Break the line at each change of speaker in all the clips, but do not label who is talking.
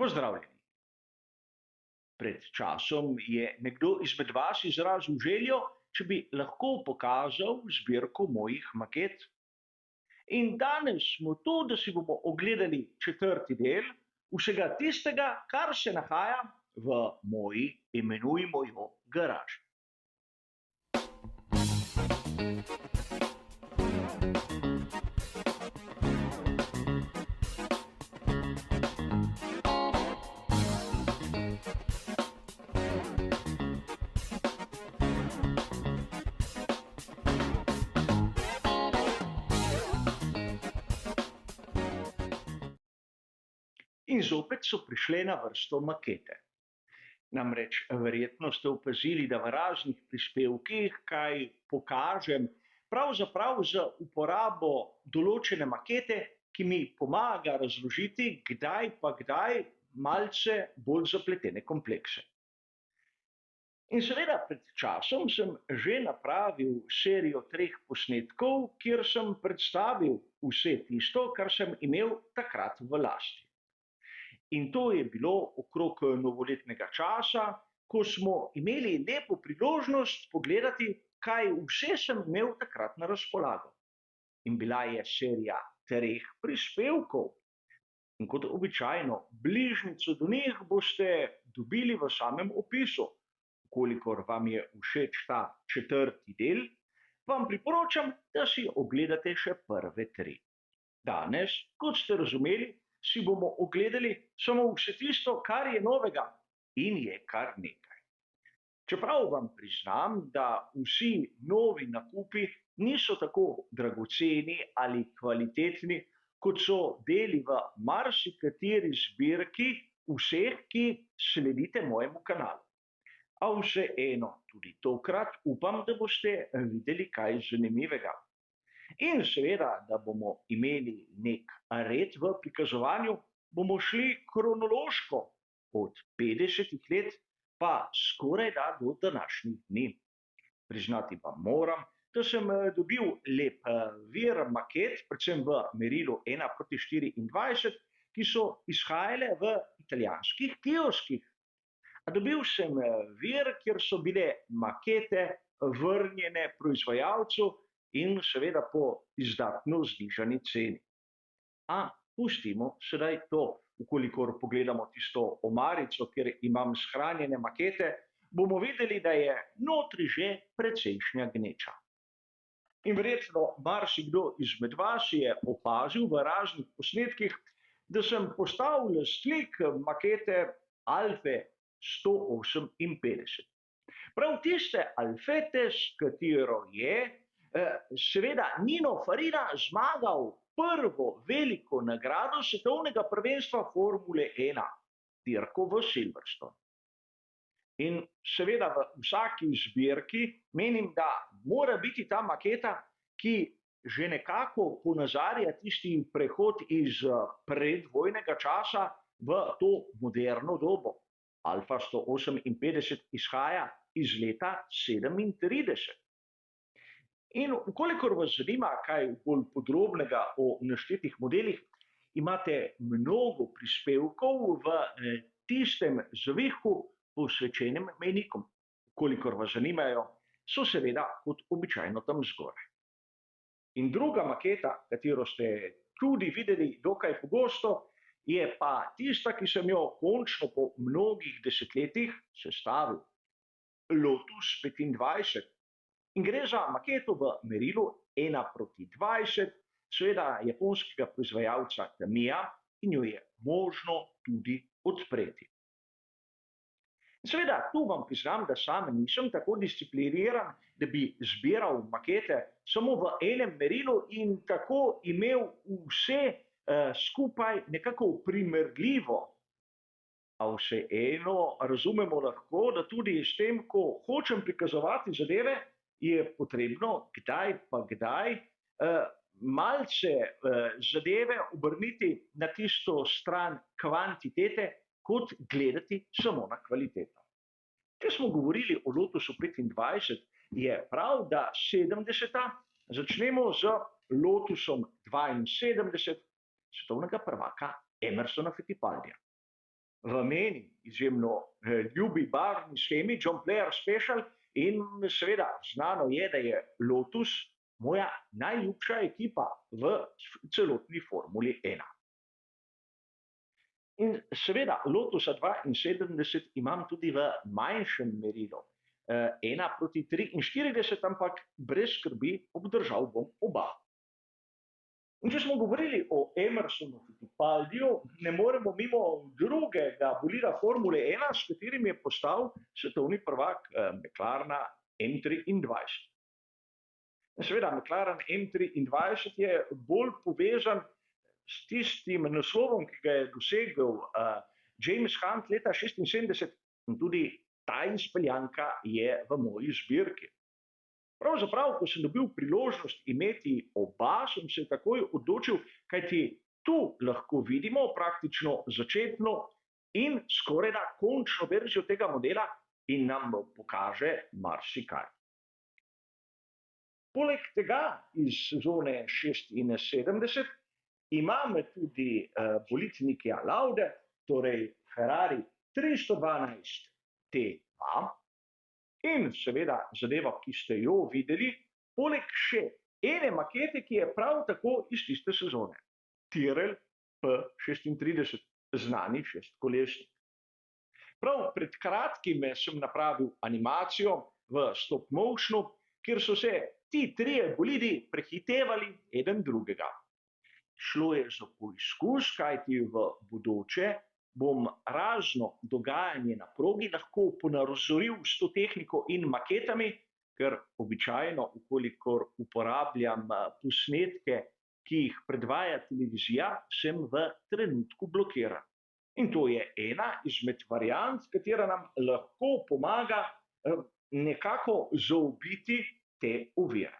Pozdravljeni. Pred časom je nekdo izmed vas izrazil željo, če bi lahko pokazal zbirko mojih maket. In danes smo tu, da si bomo ogledali četrti del vsega tistega, kar se nahaja v moji, imenujmo jo, garaži. In zopet so prišle na vrsto makete. Namreč verjetno ste opazili, da v raznih prispevkih kaj pokažem, pravzaprav z uporabo določene makete, ki mi pomaga razložiti kdaj pa kdaj malce bolj zapletene komplekse. In seveda pred časom sem že napravil serijo 3 posnetkov, kjer sem predstavil vse tisto, kar sem imel takrat v lasti. In to je bilo okrog novoletnega časa, ko smo imeli lepo priložnost pogledati, kaj vse sem imel takrat na razpolago. In bila je serija 3 prispevkov. In kot običajno, bližnjico do njih boste dobili v samem opisu. Kolikor vam je všeč ta četrti del, vam priporočam, da si ogledate še prve 3. Danes, kot ste razumeli, si bomo ogledali samo vse tisto, kar je novega, in je kar nekaj. Čeprav vam priznam, da vsi novi nakupi niso tako dragoceni ali kvalitetni, kot so deli v marsikateri zbirki vseh, ki sledite mojemu kanalu. A vseeno, tudi tokrat upam, da boste videli kaj zanimivega. In seveda, da bomo imeli nek red v prikazovanju, bomo šli kronološko od 50 let pa skorajda do današnjih dni. Priznati pa moram, da sem dobil lep vir maket, predvsem v merilu 1:24, ki so izhajale v italijanskih kioskih. A dobil sem vir, kjer so bile makete vrnjene proizvajalcu, in seveda po izdatno znižani ceni. A pustimo sedaj to. Vkolikor pogledamo tisto omarico, kjer imam shranjene makete, bomo videli, da je notri že precejšnja gneča. In verjetno marsikdo izmed vas je opazil v raznih posnetkih, da sem postal lastnik makete Alfe 158. Prav tiste alfete, s katero je seveda Nino Farina zmagal prvo veliko nagrado svetovnega prvenstva Formule 1, dirko v Silverstone. In seveda v vsaki zbirki menim, da mora biti ta maketa, ki že nekako ponazarja tisti prehod iz predvojnega časa v to moderno dobo. Alfa 158 izhaja iz leta 37. In vkolikor vas zanima kaj bolj podrobnega o naštetih modelih, imate mnogo prispevkov v tistem zvihu posvečenem mejnikom. Kolikor vas zanimajo, so seveda kot običajno tam zgoraj. In druga maketa, katero ste tudi videli dokaj pogosto, je pa tista, ki sem jo končno po mnogih desetletjih sestavil. Lotus 25. In gre za maketo v merilu 1:20, seveda japonskega proizvajalca Tamiya, in jo je možno tudi odpreti. Seveda, tu vam priznam, da sam nisem tako discipliniran, da bi zbiral makete samo v enem merilu in tako imel vse skupaj nekako primerljivo. A vseeno razumemo lahko, da tudi s tem, ko hočem prikazovati zadeve, je potrebno kdaj pa kdaj malce zadeve obrniti na tisto stran kvantitete, kot gledati samo na kvaliteto. Če smo govorili o Lotusu 25, je prav, da 70. začnemo z Lotusom 72 svetovnega prvaka Emersona Fittipaldija. v meni izjemno ljubi barvni shemi John Player Special in seveda znano je, da je Lotus moja najljubša ekipa v celotni Formuli 1. In seveda Lotusa 72 imam tudi v manjšem merilu, 1:43, ampak brez skrbi obdržal bom oba. In če smo govorili o Emersonu Fittipaldiju, ne moremo mimo drugega bolida Formule 1, s katerim je postal svetovni prvak McLarena M23. Seveda, McLaren M23 je bolj povezan s tistim naslovom, ki ga je dosegel James Hunt leta 1976, in tudi ta izpeljanka je v moji zbirki. Pravzaprav, ko sem dobil priložnost imeti oba, sem se takoj odločil, kajti tu lahko vidimo praktično začetno in skorajda končno verzijo tega modela in nam pokaže marsikaj. Poleg tega iz sezone 76 imam tudi bolid Nikija Laude, torej Ferrari 312 T2, in seveda zadeva, ki ste jo videli, poleg še ene makete, ki je prav tako iz tiste sezone. Tyrrell P36, znani šestkolesnik. Prav pred kratkim sem napravil animacijo v stop motionu, kjer so se ti trije bolidi prehitevali eden drugega. Šlo je za poizkus, kajti v bodoče bom razno dogajanje na progi lahko ponazoril s to tehniko in maketami, ker običajno, ukolikor uporabljam posnetke, ki jih predvaja televizija, sem v trenutku blokiran. In to je ena izmed variant, katera nam lahko pomaga nekako zaobiti te ovire.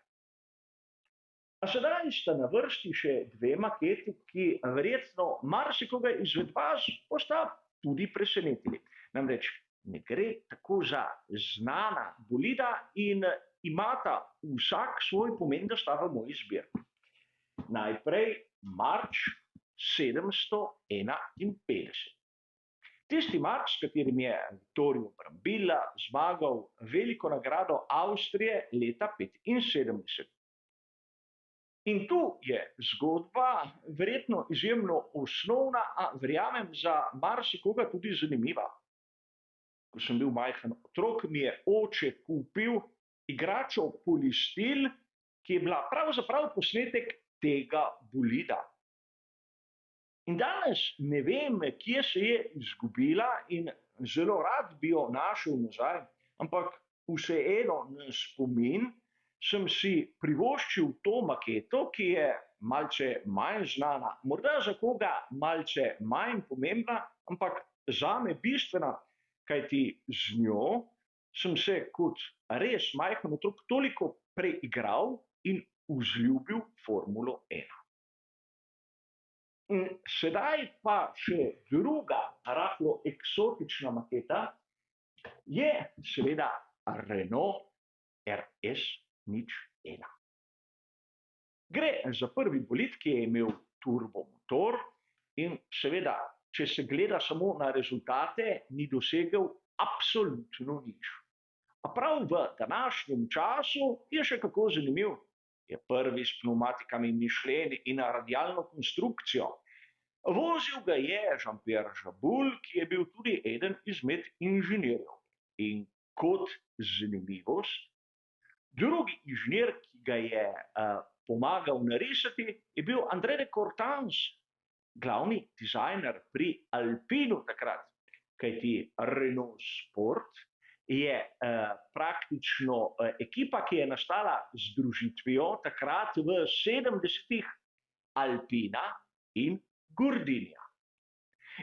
A sedaj sta na vrsti še dve maketi, ki verjetno marsikoga izmed vas bosta tudi presenetili. Namreč ne gre tako za znana bolida in imata vsak svoj pomen, da sta v moji zbirki. Najprej March 751. Tisti March, s katerim je Vittorio Brambilla zmagal veliko nagrado Avstrije leta 1975. In tu je zgodba verjetno izjemno osnovna, a verjamem za marsikoga tudi zanimiva. Ko sem bil majhen otrok, mi je oče kupil igračo Polistil, ki je bila pravzaprav posnetek tega bolida. In danes ne vem, kje se je izgubila in zelo rad bi jo našel nazaj, ampak vseeno na spomin sem si privoščil to maketo, ki je malce manj znana, morda za koga malce manj pomembna, ampak zame bistvena, kajti z njo sem se kot res majhen otrok toliko preigral in vzljubil Formulo 1. In sedaj pa še druga rahlo eksotična maketa je seveda Renault RS01. Gre za prvi bolid, ki je imel turbomotor in seveda, če se gleda samo na rezultate, ni dosegel absolutno nič. A prav v današnjem času je še kako zanimiv. Je prvi s pneumatikami Michelin in radialno konstrukcijo. Vozil ga je Jean-Pierre Jabouille, ki je bil tudi eden izmed inženirjev. In kot zanimivost, drugi inženir, ki ga je pomagal narisati, je bil André de Coutances, glavni dizajner pri Alpinu takrat, kajti Renault Sport je praktično ekipa, ki je nastala z združitvijo takrat v 70-ih Alpina in Gordinija.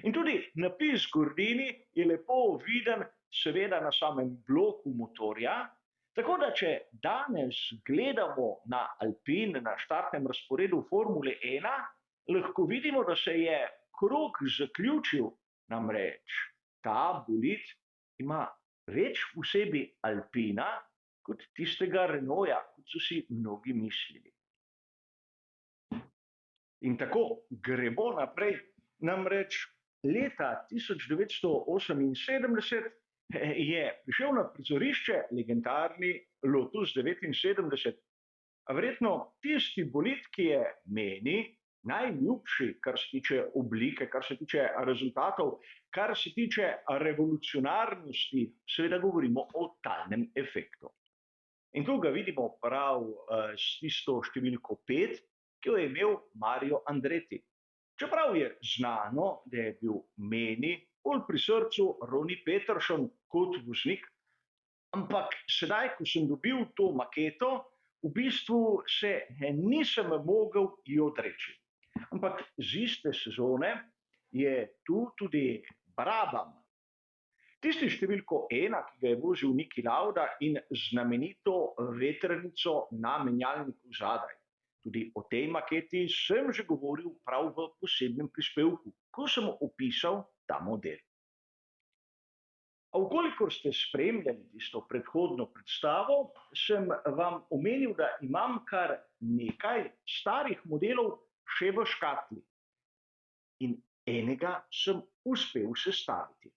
In tudi napis Gordini je lepo viden, seveda na samem bloku motorja, tako da če danes gledamo na Alpin na štartnem razporedu Formule 1, lahko vidimo, da se je krog zaključil, namreč ta bolid ima več v sebi Alpina kot tistega Renaulta, kot so si mnogi mislili. In tako gremo naprej, namreč leta 1978 je prišel na prizorišče legendarni Lotus 79. A verjetno tisti bolid, ki je meni najljubši, kar se tiče oblike, kar se tiče rezultatov, kar se tiče revolucionarnosti, seveda govorimo o talnem efektu. In tu ga vidimo prav s tisto številko 5, ki jo je imel Mario Andretti. Čeprav je znano, da je bil meni bolj pri srcu Ronnie Peterson kot voznik, ampak sedaj, ko sem dobil to maketo, v bistvu se nisem mogel ji odreči. Ampak z iste sezone je tu tudi Brabham. Tisti številko 1, ki ga je vozil Niki Lauda in znamenito vetrnico na menjalniku zadaj. Tudi o tej maketi sem že govoril prav v posebnem prispevku, ko sem opisal ta model. A vkolikor ste spremljali tisto predhodno predstavo, sem vam omenil, da imam kar nekaj starih modelov še v škatli. In enega sem uspel sestaviti.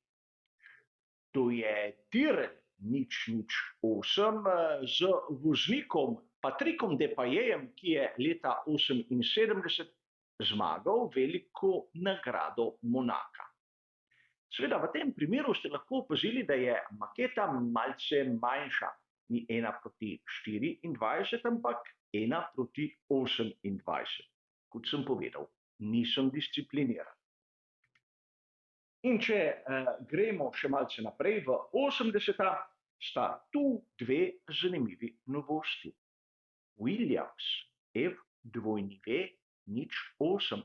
To je Tyrrell 008 z voznikom Patrickom Depayejem, ki je leta 1978 zmagal veliko nagrado Monaka. Seveda v tem primeru ste lahko opazili, da je maketa malce manjša. Ni 1:24, ampak 1:28. Kot sem povedal, nisem discipliniran. In če gremo še malce naprej v 80. sta tu dve zanimivi novosti. Williams FW08,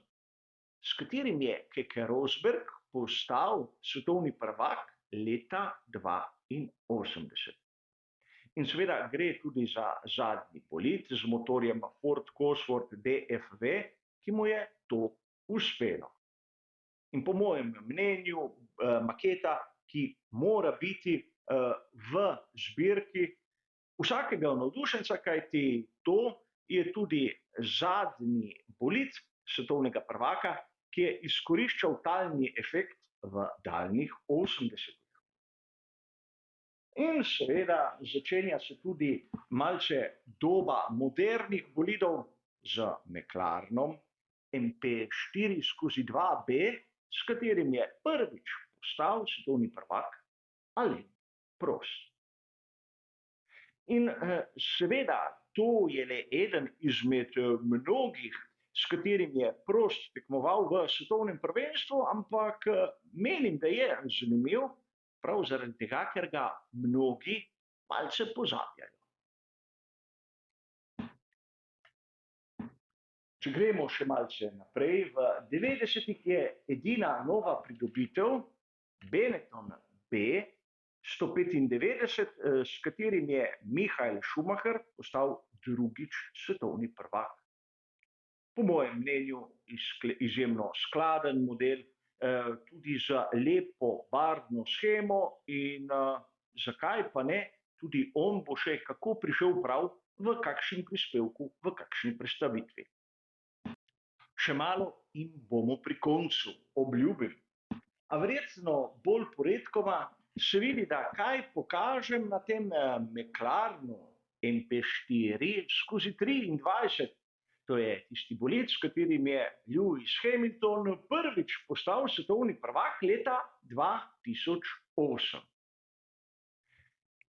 s katerim je Keke Rosberg postal svetovni prvak leta 1982. In seveda gre tudi za zadnji bolid z motorjem Ford Cosworth DFV, ki mu je to uspelo. In po mojem mnenju maketa, ki mora biti v zbirki vsakega navdušenca, kajti to je tudi zadnji bolid svetovnega prvaka, ki je izkoriščal talni efekt v daljnih 80-ih. In seveda začenja se tudi malce doba modernih bolidov z McLarenom MP4/2B, s katerim je prvič postal svetovni prvak Alain Prost. In seveda to je le eden izmed mnogih, s katerim je Prost tekmoval v svetovnem prvenstvu, ampak menim, da je zanimiv prav zaradi tega, ker ga mnogi malce pozabljajo. Če gremo še malce naprej, v 90-ih je edina nova pridobitev Benetton B 195, s katerim je Michael Schumacher postal drugič svetovni prvak. Po mojem mnenju izjemno skladen model, tudi z lepo barvno shemo in zakaj pa ne, tudi on bo še kako prišel prav v kakšnem prispevku, v kakšni predstavitvi. Še malo in bomo pri koncu, obljubim. A verjetno bolj poredkoma se vidi, da kaj pokažem na tem McLarenu MP4/23. To je tisti bolid, s katerim je Lewis Hamilton prvič postal svetovni prvak leta 2008.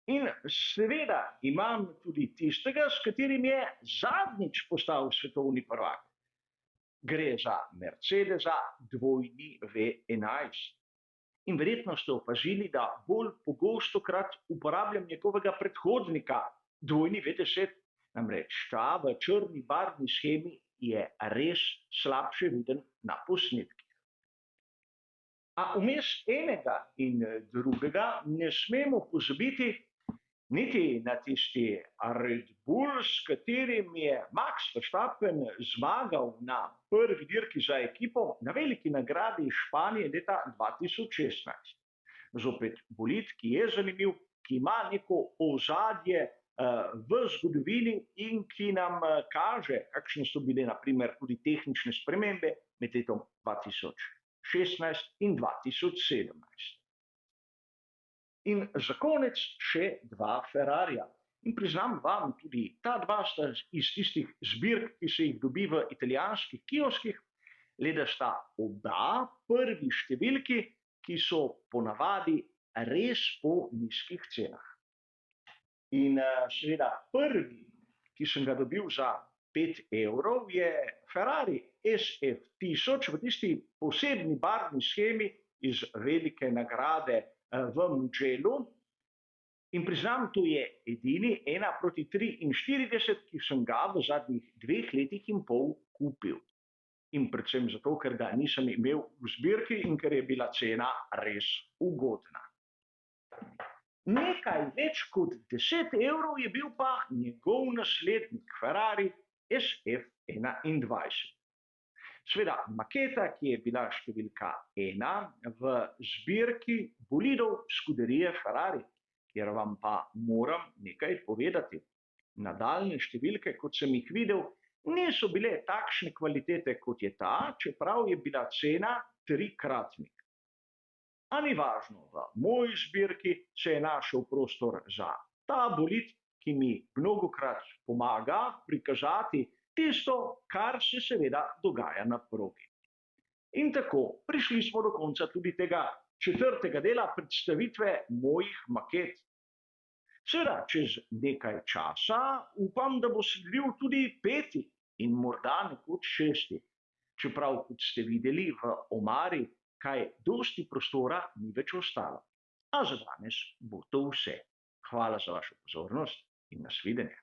In seveda imam tudi tistega, s katerim je zadnjič postal svetovni prvak. Gre za Mercedesa W11. In verjetno ste opazili, da bolj pogostokrat uporabljam njegovega predhodnika W10, namreč ta v črni barvni shemi je res slabše viden na posnetkih. A vmes enega in drugega ne smemo pozabiti niti na tisti Red Bull, s katerim je Max Verstappen zmagal na prvi dirki za ekipo na veliki nagradi Španije leta 2016. Zopet bolid, ki je zanimiv, ki ima neko ozadje v zgodovini in ki nam kaže, kakšne so bile na primer tudi tehnične spremembe med letom 2000. 2016 in 2017. In za konec še dva Ferrarija. In priznam vam, tudi ta dva sta iz tistih zbirk, ki se jih dobi v italijanskih kioskih, le da sta oba prvi številki, ki so ponavadi res po nizkih cenah. In seveda prvi, ki sem ga dobil za 5 evrov, je Ferrari SF1000 v tisti posebni barvni shemi iz velike nagrade v Mugellu. In priznam, to je edini 1:43, ki sem ga v zadnjih 2 letih in pol kupil. In predvsem zato, ker ga nisem imel v zbirki in ker je bila cena res ugodna. Nekaj več kot 10 evrov je bil pa njegov naslednik Ferrari SF21. Seveda maketa, ki je bila številka 1 v zbirki bolidov Scuderie Ferrari, kjer vam pa moram nekaj povedati. Nadaljnje številke, kot sem jih videl, niso bile takšne kvalitete, kot je ta, čeprav je bila cena 3-kratnik. A ni važno, v moji zbirki se je našel prostor za ta bolid, ki mi mnogokrat pomaga prikazati tisto, kar se seveda dogaja na progi. In tako, prišli smo do konca tudi tega 4. dela predstavitve mojih maket. Seveda, čez nekaj časa upam, da bo sledil tudi 5. in morda nekoč 6. Čeprav, kot ste videli v omari, kaj dosti prostora ni več ostalo. A za danes bo to vse. Hvala za vašo pozornost in nasvidenje.